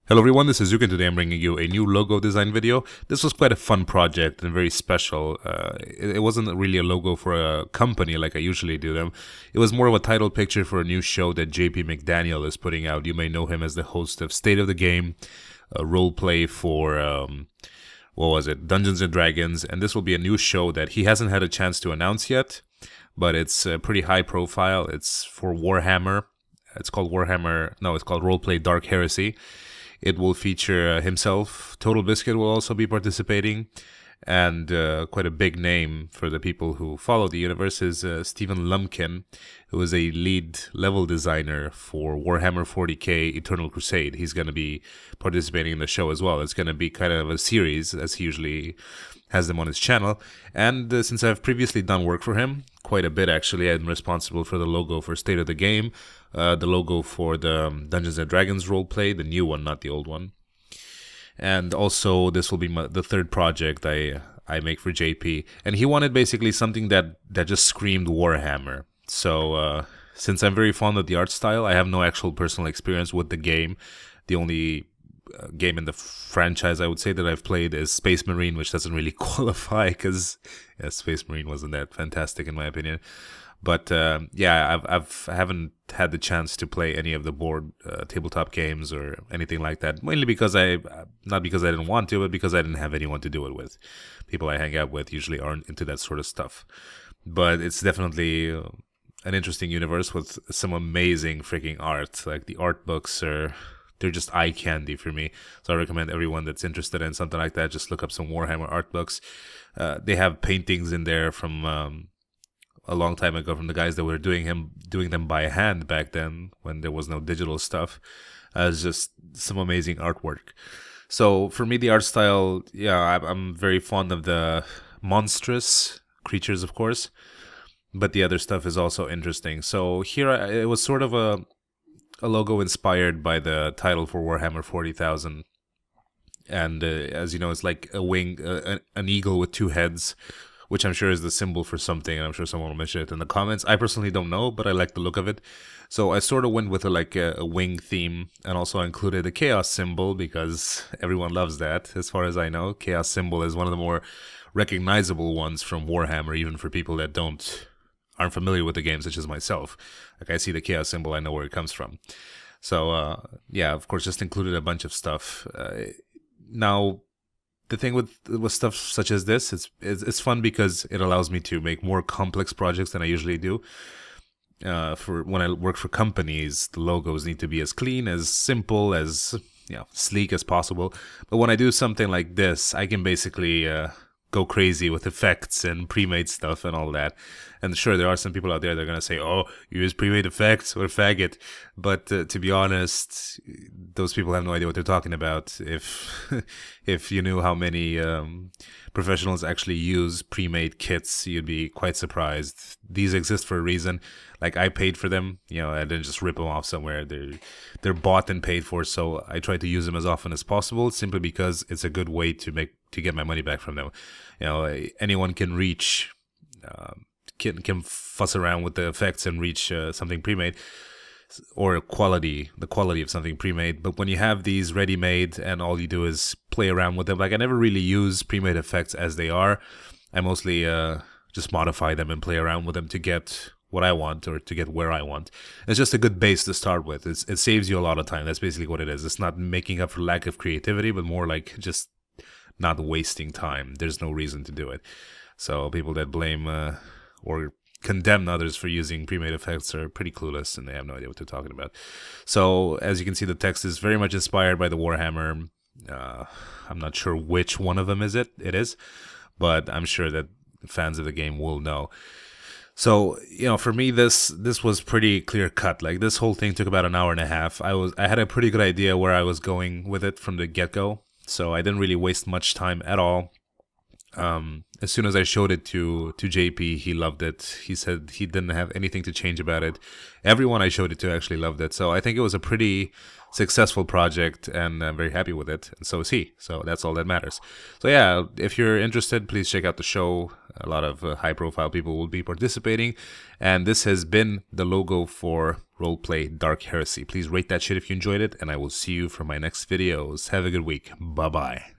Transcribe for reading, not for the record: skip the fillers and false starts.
Hello everyone, this is Zooc and today I'm bringing you a new logo design video. This was quite a fun project and very special. It wasn't really a logo for a company like I usually do them. It was more of a title picture for a new show that JP McDaniel is putting out. You may know him as the host of State of the Game, RollPlay for, Dungeons and Dragons. And this will be a new show that he hasn't had a chance to announce yet, but it's pretty high profile. It's for Warhammer. It's called RollPlay Dark Heresy. It will feature himself. Total Biscuit will also be participating. And quite a big name for the people who follow the universe is Stephen Lumpkin, who is a lead level designer for Warhammer 40K Eternal Crusade. He's going to be participating in the show as well. It's going to be kind of a series, as he usually has them on his channel. And since I've previously done work for him, quite a bit actually, I'm responsible for the logo for State of the Game, the logo for the Dungeons and Dragons roleplay, the new one, not the old one. And also, this will be the third project I make for JP. And he wanted basically something that just screamed Warhammer. So, since I'm very fond of the art style, I have no actual personal experience with the game. The only game in the franchise I would say that I've played is Space Marine, which doesn't really qualify because Space Marine wasn't that fantastic in my opinion. But yeah, I haven't had the chance to play any of the board tabletop games or anything like that. Mainly because not because I didn't want to, but because I didn't have anyone to do it with. People I hang out with usually aren't into that sort of stuff. But it's definitely an interesting universe with some amazing freaking art. Like the art books they're just eye candy for me. So I recommend everyone that's interested in something like that, just look up some Warhammer art books. They have paintings in there from a long time ago from the guys that were doing them by hand back then when there was no digital stuff. It's just some amazing artwork. So for me, the art style, yeah, I'm very fond of the monstrous creatures, of course, but the other stuff is also interesting. So here it was sort of a logo inspired by the title for Warhammer 40,000. And as you know, it's like a wing, an eagle with two heads, which I'm sure is the symbol for something, and I'm sure someone will mention it in the comments. I personally don't know, but I like the look of it. So I sort of went with a wing theme, and also included a chaos symbol, because everyone loves that, as far as I know. Chaos symbol is one of the more recognizable ones from Warhammer, even for people that aren't familiar with the game, such as myself. Like, I see the chaos symbol, I know where it comes from. So, yeah, of course, just included a bunch of stuff. Now, the thing with stuff such as this, it's fun because it allows me to make more complex projects than I usually do. For when I work for companies, the logos need to be as clean, as simple, as sleek as possible. But when I do something like this, I can basically go crazy with effects and pre-made stuff and all that. And sure, there are some people out there that are going to say, oh, you use pre-made effects, what a faggot. But to be honest, those people have no idea what they're talking about. If you knew how many professionals actually use pre-made kits, you'd be quite surprised. These exist for a reason. Like, I paid for them, I didn't just rip them off somewhere. They're bought and paid for, so I try to use them as often as possible, simply because it's a good way to get my money back from them. Anyone can reach, can fuss around with the effects and reach something pre-made, or the quality of something pre-made. But when you have these ready-made and all you do is play around with them, like, I never really use pre-made effects as they are. I mostly just modify them and play around with them to get what I want, or to get where I want. It's just a good base to start with. It saves you a lot of time. That's basically what it is. It's not making up for lack of creativity, but more like just not wasting time. There's no reason to do it. So people that blame or condemn others for using pre-made effects are pretty clueless, and they have no idea what they're talking about. So as you can see, the text is very much inspired by the Warhammer. I'm not sure which one of them it is, but I'm sure that fans of the game will know. So, for me, this was pretty clear cut. Like, this whole thing took about an hour and a half. I had a pretty good idea where I was going with it from the get-go, so I didn't really waste much time at all. As soon as I showed it to JP, he loved it. He said he didn't have anything to change about it. Everyone I showed it to actually loved it. So I think it was a pretty successful project, and I'm very happy with it, and so is he. So that's all that matters. So yeah, if you're interested, please check out the show. A lot of high-profile people will be participating, and this has been the logo for Roleplay Dark Heresy. Please rate that shit if you enjoyed it, and I will see you for my next videos. Have a good week. Bye-bye.